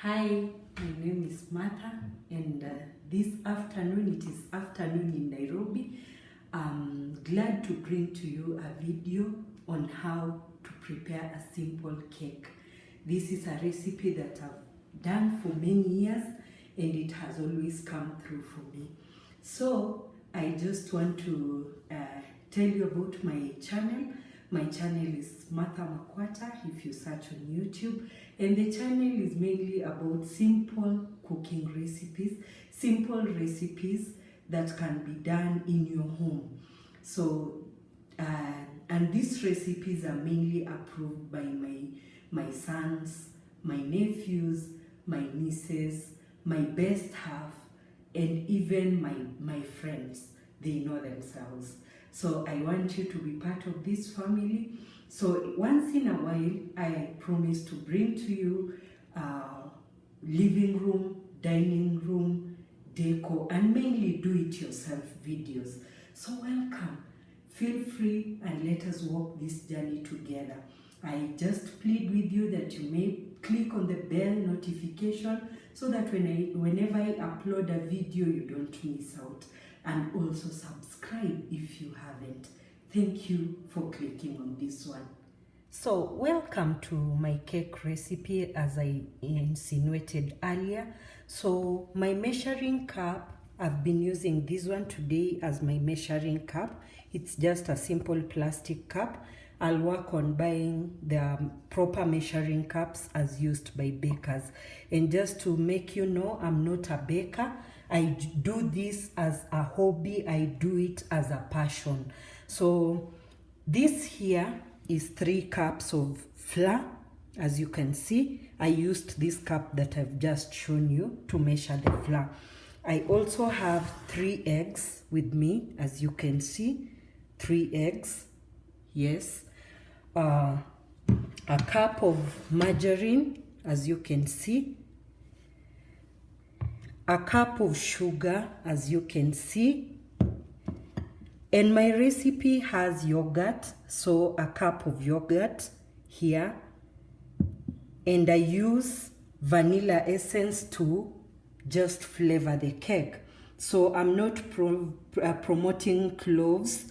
Hi, my name is Martha, and this afternoon, it is afternoon in Nairobi. I'm glad to bring to you a video on how to prepare a simple cake. This is a recipe that I've done for many years, and it has always come through for me. So I just want to tell you about my channel. My channel is Martha Makwata if you search on YouTube, and the channel is mainly about simple cooking recipes, simple recipes that can be done in your home. So and these recipes are mainly approved by my sons, my nephews, my nieces, my best half, and even my friends. They know themselves. So I want you to be part of this family. So once in a while, I promise to bring to you living room, dining room, decor, and mainly do-it-yourself videos. So welcome. Feel free and let us walk this journey together. I just plead with you that you may click on the bell notification so that whenever I upload a video, you don't miss out. And also subscribe if you haven't. Thank you for clicking on this one. So welcome to my cake recipe, as I insinuated earlier. So my measuring cup, I've been using this one today as my measuring cup. It's just a simple plastic cup. I'll work on buying the proper measuring cups as used by bakers. And just to make you know, I'm not a baker. I do this as a hobby. I do it as a passion. So this here is 3 cups of flour. As you can see, I used this cup that I've just shown you to measure the flour. I also have 3 eggs with me, as you can see, 3 eggs. Yes. A cup of margarine, as you can see. A cup of sugar, as you can see. And my recipe has yogurt, so a cup of yogurt here. And I use vanilla essence to just flavor the cake. So I'm not promoting cloves.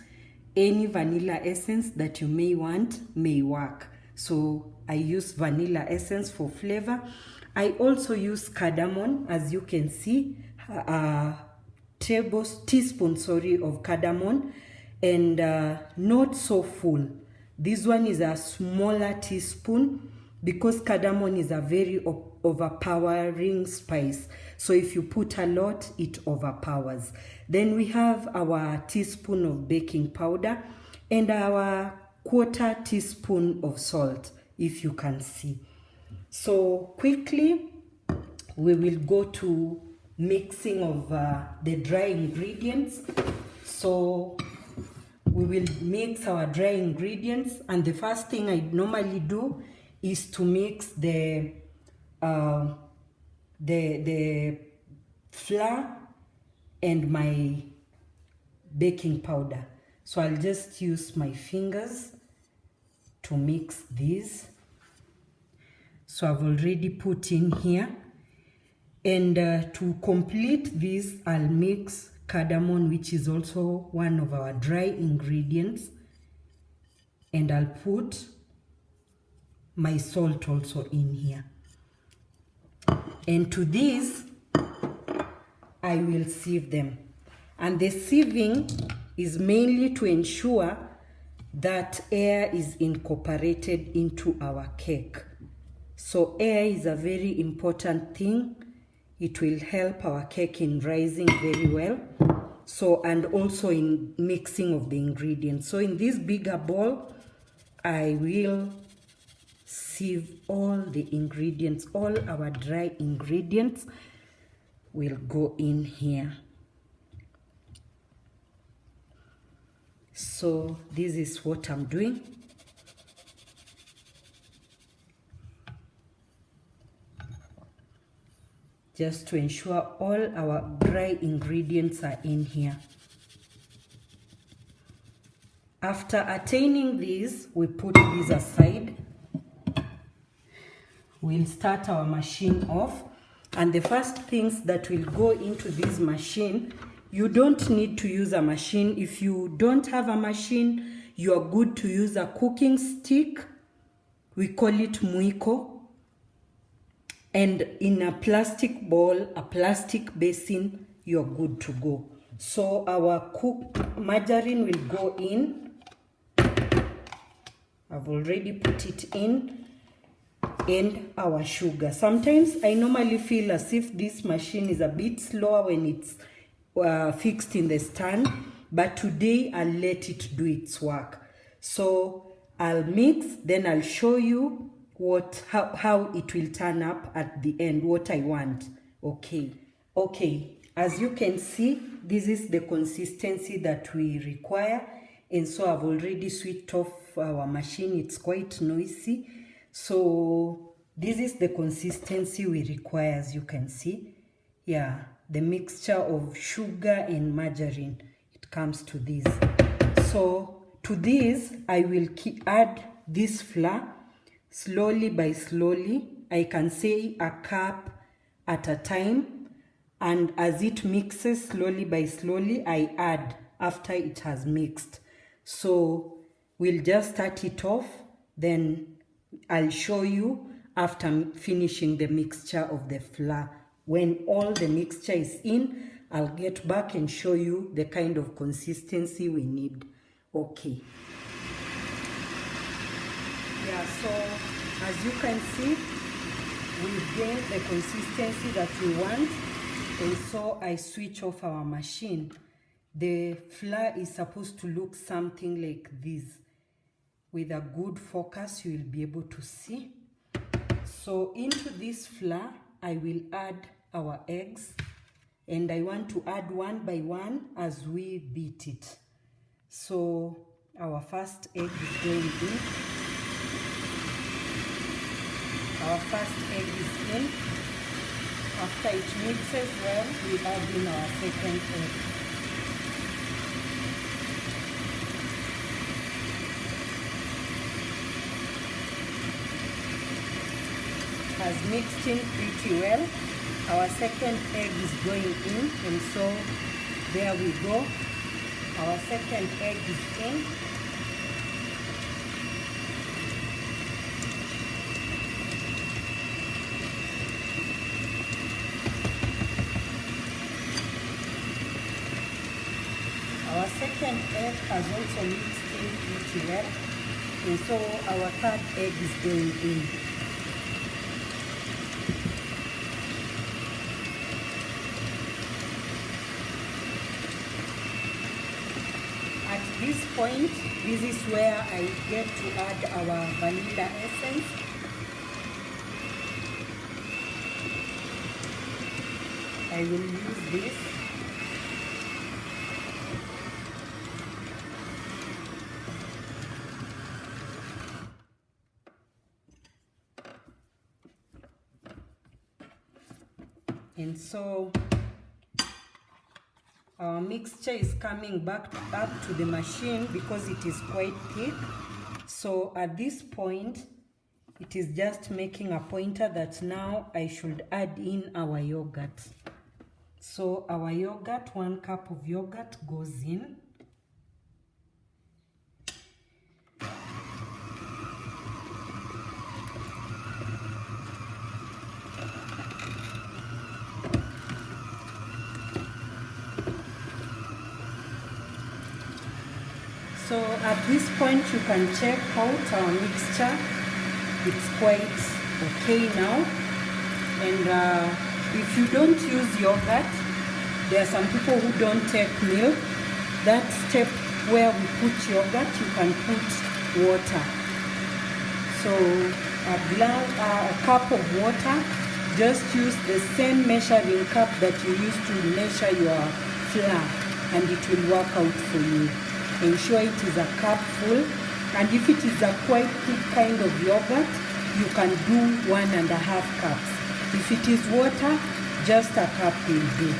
Any vanilla essence that you may want may work. So I use vanilla essence for flavor. I also use cardamon, as you can see, a teaspoon of cardamon, and not so full. This one is a smaller teaspoon because cardamon is a very overpowering spice. So if you put a lot, it overpowers. Then we have our teaspoon of baking powder and our 1/4 teaspoon of salt, if you can see. So quickly, we will go to mixing of the dry ingredients. So we will mix our dry ingredients, and the first thing I normally do is to mix the flour and my baking powder. So I'll just use my fingers to mix these. So I've already put in here. And to complete this, I'll mix cardamom, which is also one of our dry ingredients. And I'll put my salt also in here. And to this, I will sieve them. And the sieving is mainly to ensure that air is incorporated into our cake. So air is a very important thing. It will help our cake in rising very well. So, and also in mixing of the ingredients. So in this bigger bowl, I will sieve all the ingredients. All our dry ingredients will go in here. So this is what I'm doing. Just to ensure all our dry ingredients are in here. After attaining these, we put these aside. we'll start our machine off. And the first things that will go into this machine, you don't need to use a machine. If you don't have a machine, you are good to use a cooking stick. We call it mwiko. And in a plastic bowl, a plastic basin, you're good to go. So our margarine will go in. I've already put it in. And our sugar. Sometimes I normally feel as if this machine is a bit slower when it's fixed in the stand, but today I'll let it do its work. So I'll mix, then I'll show you how it will turn up at the end, what I want. Okay, as you can see, this is the consistency that we require, and so I've already switched off our machine. It's quite noisy. So this is the consistency we require, as you can see. Yeah, the mixture of sugar and margarine, it comes to this. So to this, I will add this flour slowly by slowly. I can say a cup at a time. And as it mixes slowly by slowly, I add after it has mixed. So we'll just start it off, then I'll show you after finishing the mixture of the flour. When all the mixture is in, I'll get back and show you the kind of consistency we need. Okay. Yeah, so as you can see, we've gained the consistency that we want. And so I switch off our machine. The flour is supposed to look something like this. With a good focus, you will be able to see. So into this flour, I will add our eggs. And I want to add one by one as we beat it. So our first egg is going in. Our first egg is in. After it mixes well, we add in our second egg. Has mixed in pretty well. Our second egg is going in, and so there we go. Our second egg is in. Our second egg has also mixed in pretty well, and so our third egg is going in. At this point, this is where I get to add our vanilla essence. I will use this. And so our mixture is coming back up to the machine because it is quite thick. So at this point, it is just making a pointer that now I should add in our yogurt. So our yogurt, 1 cup of yogurt goes in. So at this point you can check out our mixture. It's quite okay now. And if you don't use yogurt, there are some people who don't take milk. That step where we put yogurt, you can put water. So a cup of water, just use the same measuring cup that you use to measure your flour, and it will work out for you. Ensure it is a cup full, and if it is a quite thick kind of yogurt, you can do 1.5 cups. If it is water, just a cup will do.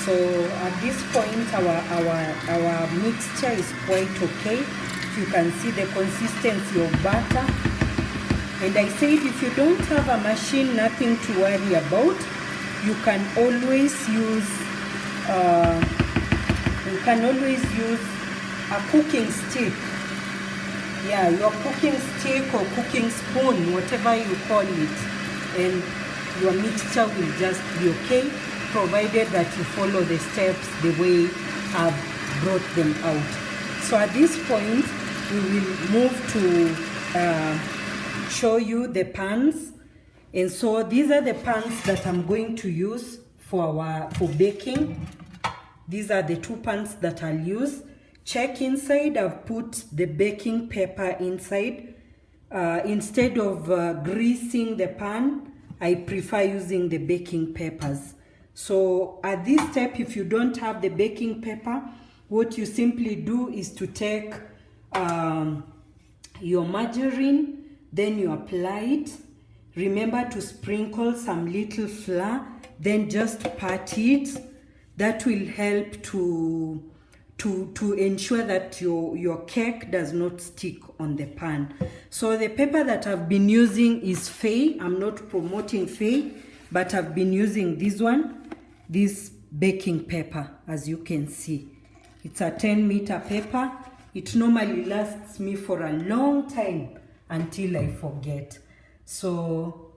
So at this point our mixture is quite okay. You can see the consistency of butter. And I said if you don't have a machine, nothing to worry about. You can always use a cooking stick. Yeah, your cooking stick or cooking spoon, whatever you call it, and your mixture will just be okay, provided that you follow the steps the way I've brought them out. So at this point, we will move to show you the pans. And so these are the pans that I'm going to use for baking. These are the two pans that I'll use. Check inside, I've put the baking paper inside. Instead of greasing the pan, I prefer using the baking papers. So at this step, if you don't have the baking paper, what you simply do is to take your margarine, then you apply it. Remember to sprinkle some little flour, then just pat it. That will help to ensure that your cake does not stick on the pan. So the paper that I've been using is Fay. I'm not promoting Fay, but I've been using this one, this baking paper, as you can see. It's a 10-meter paper. It normally lasts me for a long time until I forget. So,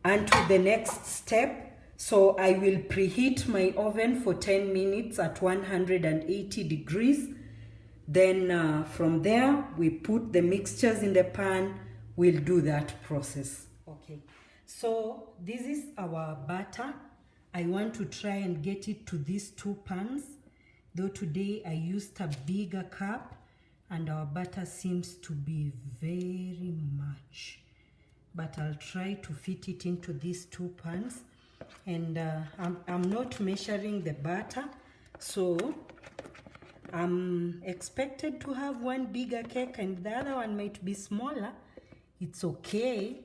and to the next step. So I will preheat my oven for 10 minutes at 180 degrees. Then from there, we put the mixtures in the pan. We'll do that process. Okay, so this is our butter. I want to try and get it to these two pans. Though today I used a bigger cup and our butter seems to be very much. But I'll try to fit it into these two pans. And I'm not measuring the butter, so I'm expected to have one bigger cake and the other one might be smaller. It's okay,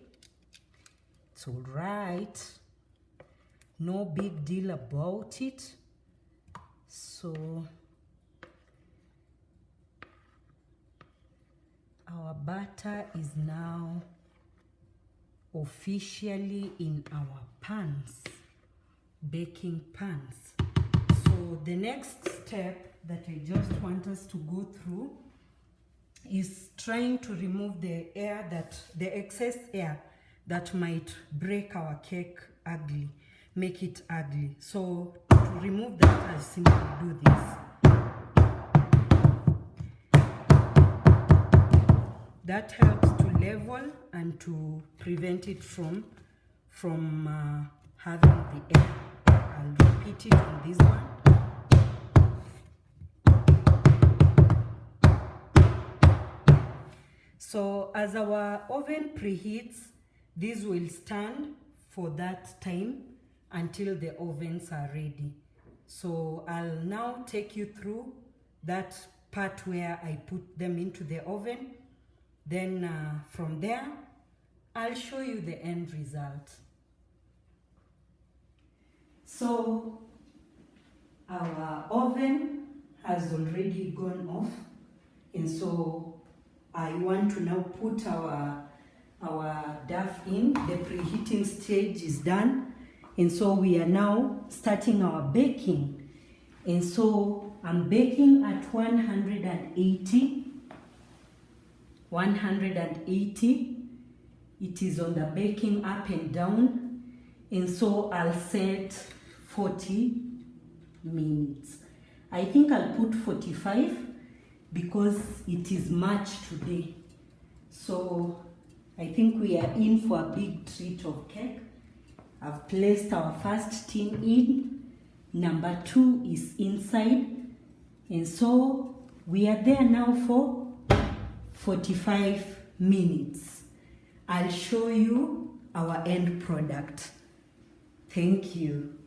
it's all right, no big deal about it. So our butter is now officially in our pans, baking pans. So the next step that I just want us to go through is trying to remove the excess air that might break our cake ugly, make it ugly. So to remove that, I simply do this. That helps to level and to prevent it from having the air. I'll repeat it on this one. So as our oven preheats, this will stand for that time until the ovens are ready. So I'll now take you through that part where I put them into the oven. Then from there, I'll show you the end result. So our oven has already gone off, and so I want to now put our dough in. The preheating stage is done, and so we are now starting our baking. And so I'm baking at 180. It is on the baking up and down, and so I'll set 40 minutes. I think I'll put 45 because it is March today. So I think we are in for a big treat of cake. I've placed our first tin in, number 2 is inside, and so we are there now for 45 minutes. I'll show you our end product. Thank you.